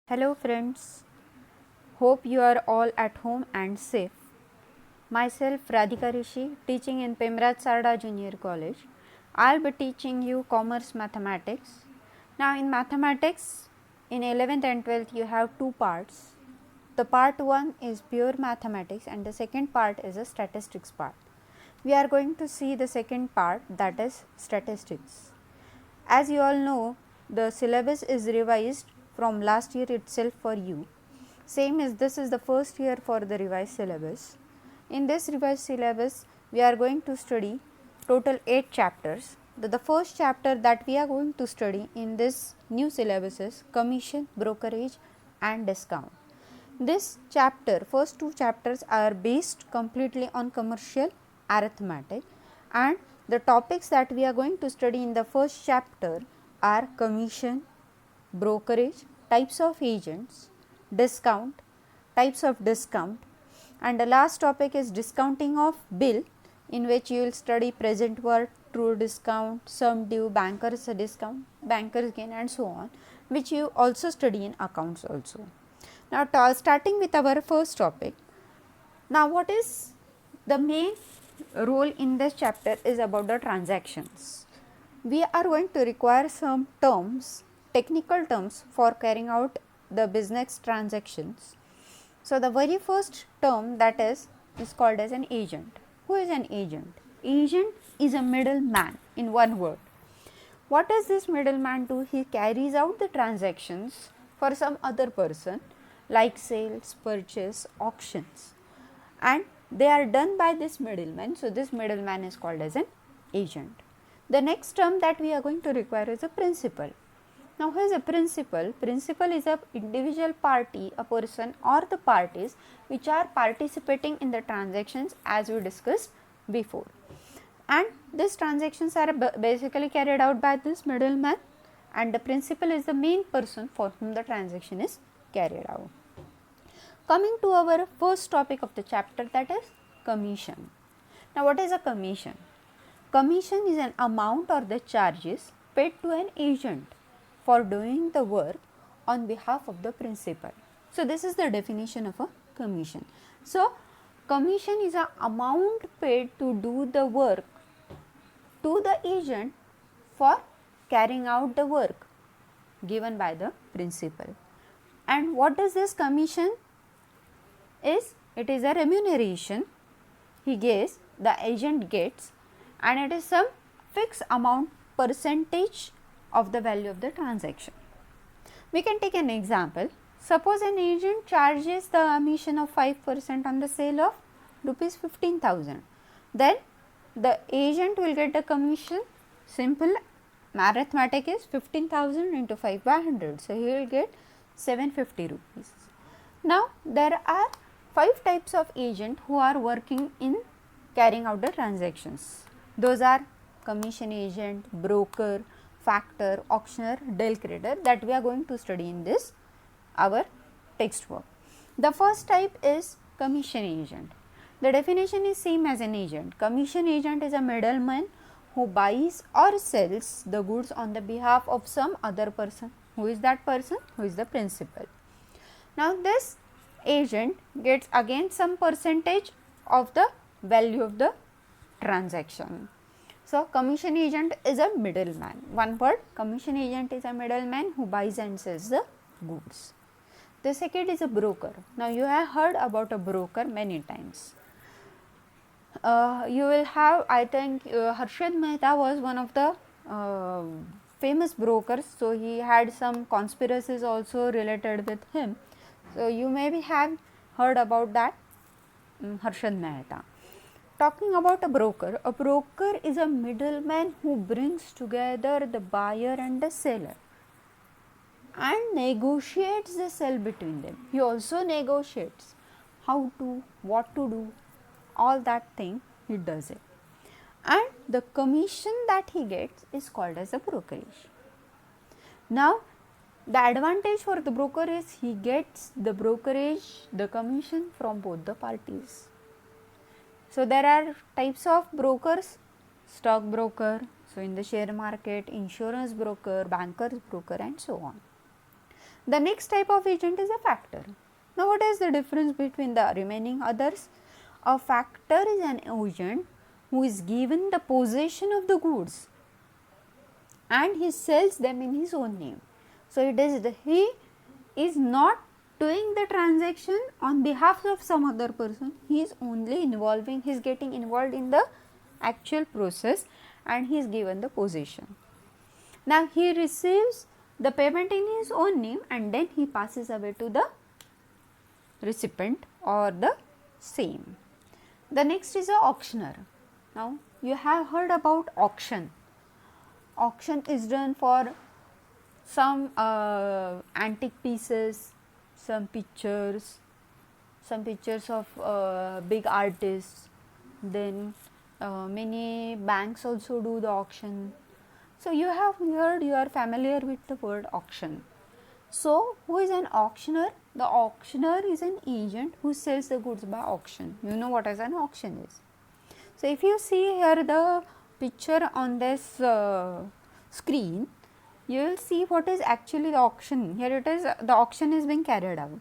Hello friends, hope you are all at home and safe. Myself Radhika Rishi, teaching in Pemraj Sarda Junior College. I'll be teaching you commerce mathematics. Now in mathematics, in 11th and 12th you have two parts. The part 1 is pure mathematics and the second part is a statistics part. We are going to see the second part, that is statistics. As you all know, the syllabus is revised from last year itself for you. Same as this is the first year for the revised syllabus. In this revised syllabus, we are going to study total 8 chapters. The first chapter that we are going to study in this new syllabus is commission, brokerage and discount. This chapter, first two chapters are based completely on commercial arithmetic, and the topics that we are going to study in the first chapter are commission, brokerage, types of agents, discount, types of discount, and the last topic is discounting of bill, in which you will study present worth, true discount, sum due, bankers discount, bankers gain and so on, which you also study in accounts also. Now starting with our first topic. Now what is the main role in this chapter is about the transactions. We are going to require some terms, technical terms for carrying out the business transactions. So the very first term that is called as an agent. Who is an agent? Agent is a middleman, in one word. What does this middleman do? He carries out the transactions for some other person, like sales, purchase, auctions, and they are done by this middleman. So this middleman is called as an agent. The next term that we are going to require is a principal. Now who is a principal? Principal is a individual party, a person or the parties which are participating in the transactions, as we discussed before, and these transactions are basically carried out by this middleman, and the principal is the main person for whom the transaction is carried out. Coming to our first topic of the chapter, that is commission. Now what is a commission? Commission is an amount or the charges paid to an agent for doing the work on behalf of the principal. So this is the definition of a commission. So commission is an amount paid to do the work to the agent for carrying out the work given by the principal. And what does this commission is? It is a remuneration he gets, the agent gets, and it is some fixed amount, percentage of the value of the transaction. We can take an example. Suppose an agent charges the commission of 5% on the sale of rupees 15,000. Then the agent will get the commission. Simple arithmetic is 15,000 into 5 by 100. So he will get 750 rupees. Now there are 5 types of agent who are working in carrying out the transactions. Those are commission agent, broker, factor, auctioneer, deal creator, that we are going to study in this our textbook. The first type is commission agent. The definition is same as an agent. Commission agent is a middleman who buys or sells the goods on the behalf of some other person. Who is that person? Who is the principal. Now this agent gets again some percentage of the value of the transaction. So commission agent is a middleman. One word, commission agent is a middleman who buys and sells the goods. The second is a broker. Now you have heard about a broker many times. You will have, I think Harshad Mehta was one of the famous brokers. So he had some conspiracies also related with him. So you maybe have heard about that, Harshad Mehta. Talking about a broker is a middleman who brings together the buyer and the seller and negotiates the sale between them. He also negotiates how to, what to do, all that thing he does it. And the commission that he gets is called as a brokerage. Now the advantage for the broker is he gets the brokerage, the commission from both the parties. So there are types of brokers: stock broker, so in the share market, insurance broker, bankers broker and so on. The next type of agent is a factor. Now, what is the difference between the remaining others? A factor is an agent who is given the possession of the goods and he sells them in his own name. So, he is not doing the transaction on behalf of some other person, he is only he is getting involved in the actual process and he is given the possession. Now, he receives the payment in his own name and then he passes away to the recipient or the same. The next is a auctioneer. Now, you have heard about auction. Auction is done for some antique pieces, some pictures of big artists, then many banks also do the auction. So, you have heard, you are familiar with the word auction. So, who is an auctioneer? The auctioneer is an agent who sells the goods by auction. You know what is an auction is. So, if you see here the picture on this screen, you will see what is actually the auction. Here it is, the auction is being carried out.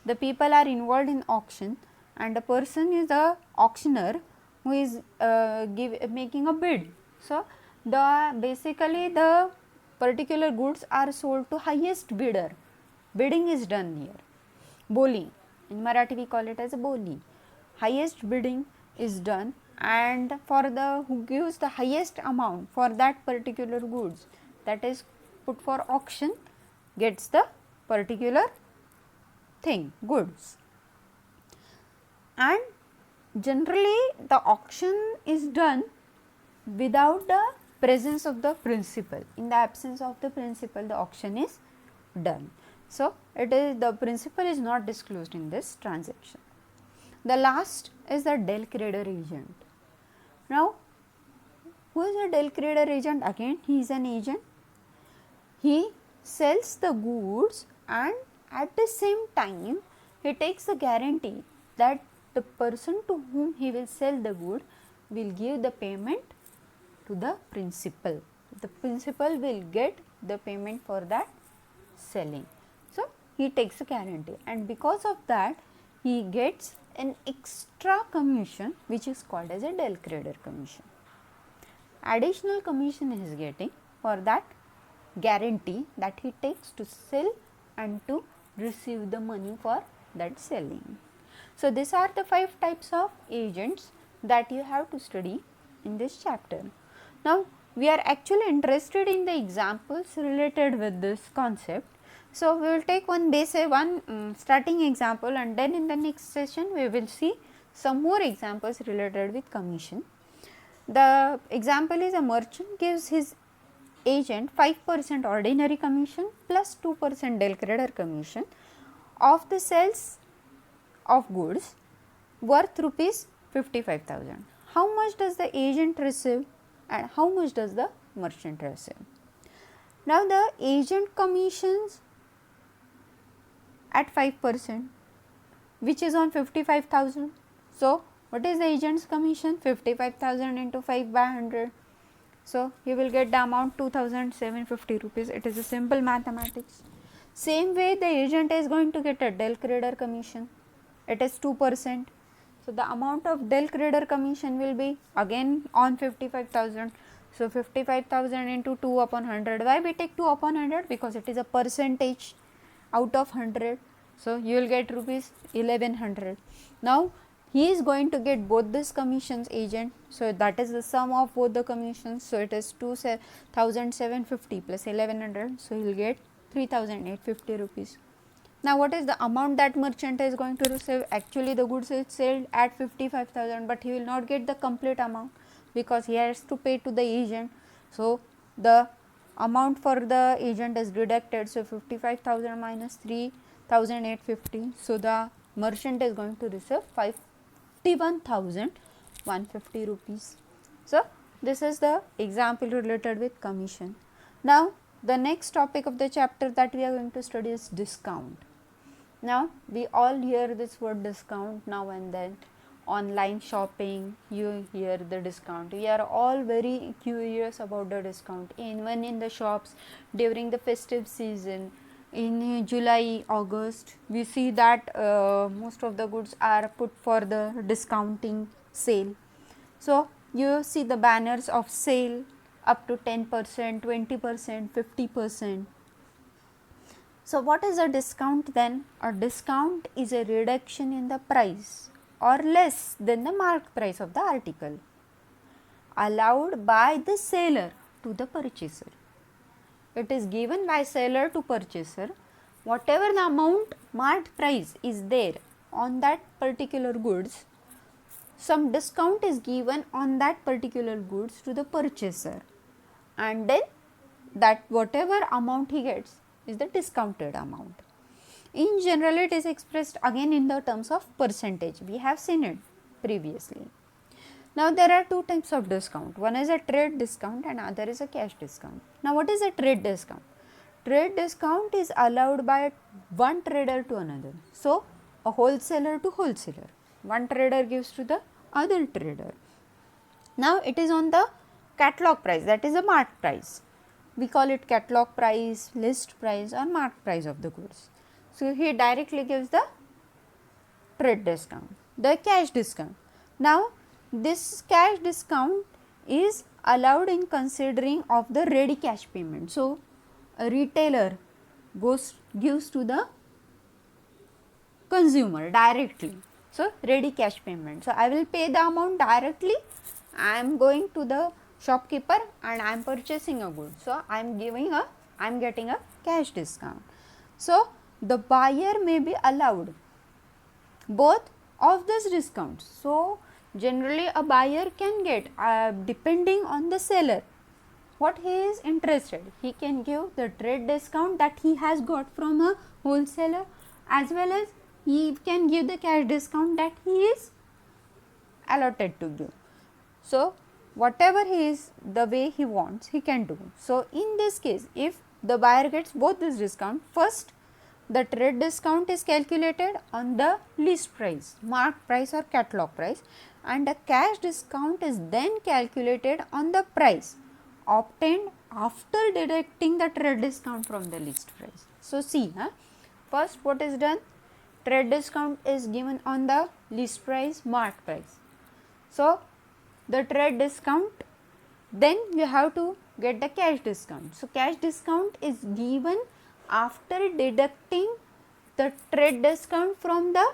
The people are involved in auction and the person is the auctioneer who is making a bid. So, basically the particular goods are sold to highest bidder. Bidding is done here. Boli, in Marathi we call it as a boli. Highest bidding is done and for the who gives the highest amount for that particular goods, that is put for auction, gets the particular thing, goods. And generally the auction is done without the presence of the principal. In the absence of the principal, the auction is done. So, the principal is not disclosed in this transaction. The last is the del creder agent. Now, who is a del creder agent? Again, he is an agent. He sells the goods and at the same time he takes the guarantee that the person to whom he will sell the good will give the payment to the principal. The principal will get the payment for that selling. So, he takes a guarantee and because of that he gets an extra commission which is called as a del creder commission. Additional commission he is getting for that guarantee that he takes to sell and to receive the money for that selling. So, these are the 5 types of agents that you have to study in this chapter. Now, we are actually interested in the examples related with this concept. So, we will take one starting example and then in the next session we will see some more examples related with commission. The example is a merchant gives his agent 5% ordinary commission plus 2% del creder commission of the sales of goods worth rupees 55,000. How much does the agent receive and how much does the merchant receive? Now, the agent commissions at 5% which is on 55,000. So, what is the agent's commission? 55,000 into 5 by 100. So, you will get the amount 2,750 rupees. It is a simple mathematics. Same way the agent is going to get a del creder commission. It is 2%. So, the amount of del creder commission will be again on 55,000. So, 55,000 into 2 upon 100. Why we take 2 upon 100? Because it is a percentage out of 100. So, you will get rupees 1100. Now, he is going to get both this commissions agent. So, that is the sum of both the commissions. So, it is 2,750 plus 1100. So, he will get 3,850 rupees. Now, what is the amount that merchant is going to receive? Actually, the goods is sold at 55,000, but he will not get the complete amount because he has to pay to the agent. So, the amount for the agent is deducted. So, 55,000 minus 3,850. So, the merchant is going to receive 51,150 rupees. So, this is the example related with commission. Now, the next topic of the chapter that we are going to study is discount. Now, we all hear this word discount now and then. Online shopping, you hear the discount. We are all very curious about the discount. Even in the shops during the festive season, in July, August, we see that most of the goods are put for the discounting sale. So, you see the banners of sale up to 10%, 20%, 50%. So, what is a discount then? A discount is a reduction in the price or less than the marked price of the article allowed by the seller to the purchaser. It is given by seller to purchaser. Whatever the amount marked price is there on that particular goods, some discount is given on that particular goods to the purchaser, and then that whatever amount he gets is the discounted amount. In general, it is expressed again in the terms of percentage. We have seen it previously. Now, there are two types of discount. One is a trade discount and other is a cash discount. Now, what is a trade discount? Trade discount is allowed by one trader to another. So, a wholesaler to wholesaler. One trader gives to the other trader. Now, it is on the catalog price, that is a marked price. We call it catalog price, list price or marked price of the goods. So, he directly gives the trade discount, the cash discount. Now, this cash discount is allowed in considering of the ready cash payment. So, a retailer gives to the consumer directly. So, ready cash payment. So, I will pay the amount directly. I am going to the shopkeeper and I am purchasing a good. So, I am getting a cash discount. So, the buyer may be allowed both of these discounts. So, generally a buyer can get depending on the seller what he is interested. He can give the trade discount that he has got from a wholesaler, as well as he can give the cash discount that he is allotted to give. So, whatever he is the way he wants, he can do. So, in this case, if the buyer gets both this discount, first the trade discount is calculated on the list price, marked price or catalog price, and the cash discount is then calculated on the price obtained after deducting the trade discount from the list price. So, see, first what is done? Trade discount is given on the list price, marked price. So, the trade discount, then you have to get the cash discount. So, cash discount is given after deducting the trade discount from the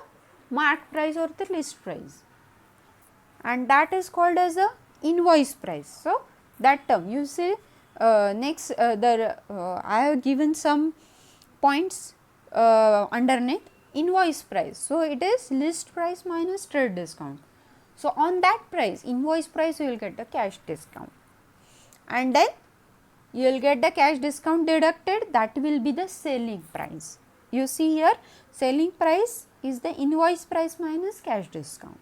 marked price or the list price, and that is called as the invoice price. So, that term you see next I have given some points underneath invoice price. So, it is list price minus trade discount. So, on that price, invoice price, you will get the cash discount, and then you will get the cash discount deducted, that will be the selling price. You see here, selling price is the invoice price minus cash discount.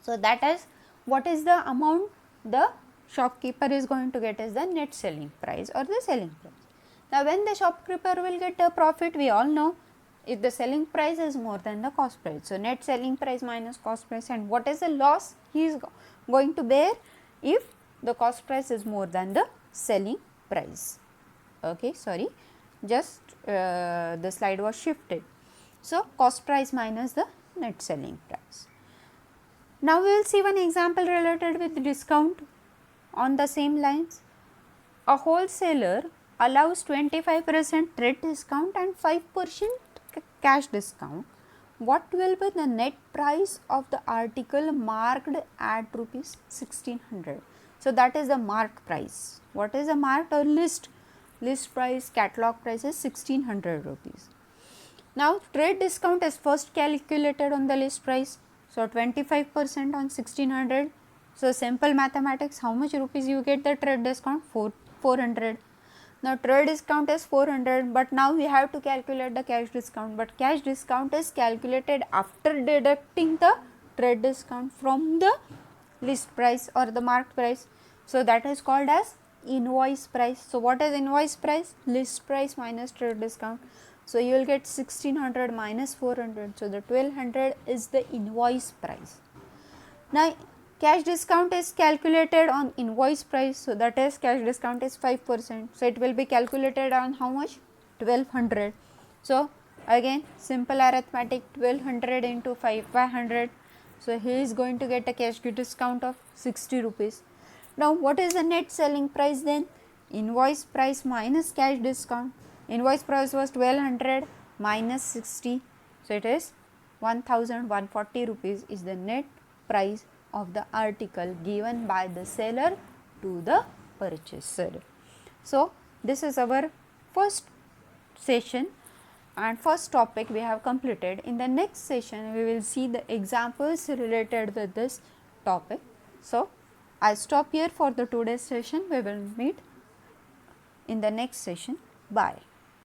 So, that is what is the amount the shopkeeper is going to get is the net selling price or the selling price. Now, when the shopkeeper will get a profit, we all know if the selling price is more than the cost price. So, net selling price minus cost price, and what is the loss he is going to bear if the cost price is more than the selling price. Okay, sorry, just the slide was shifted. So, cost price minus the net selling price. Now, we will see one example related with discount on the same lines. A wholesaler allows 25% trade discount and 5% cash discount. What will be the net price of the article marked at rupees 1600? So, that is the marked price. What is the marked or list? List price, catalog price is 1600 rupees. Now, trade discount is first calculated on the list price. So, 25% on 1600. So, simple mathematics, how much rupees you get the trade discount? 400. Now, trade discount is 400, but now we have to calculate the cash discount, but cash discount is calculated after deducting the trade discount from the list price or the marked price. So, that is called as invoice price. So, what is invoice price? List price minus trade discount. So, you will get 1600 minus 400. So, the 1200 is the invoice price. Now, cash discount is calculated on invoice price. So, that is cash discount is 5%. So, it will be calculated on how much? 1200. So again simple arithmetic, 1200 into 500. So he is going to get a cash discount of 60 rupees. Now what is the net selling price then? Invoice price minus cash discount. Invoice price was 1200 minus 60. So it is 1140 rupees is the net price of the article given by the seller to the purchaser. So this is our first session and first topic we have completed. In the next session we will see the examples related with this topic. So I stop here for the today's session. We will meet in the next session. Bye.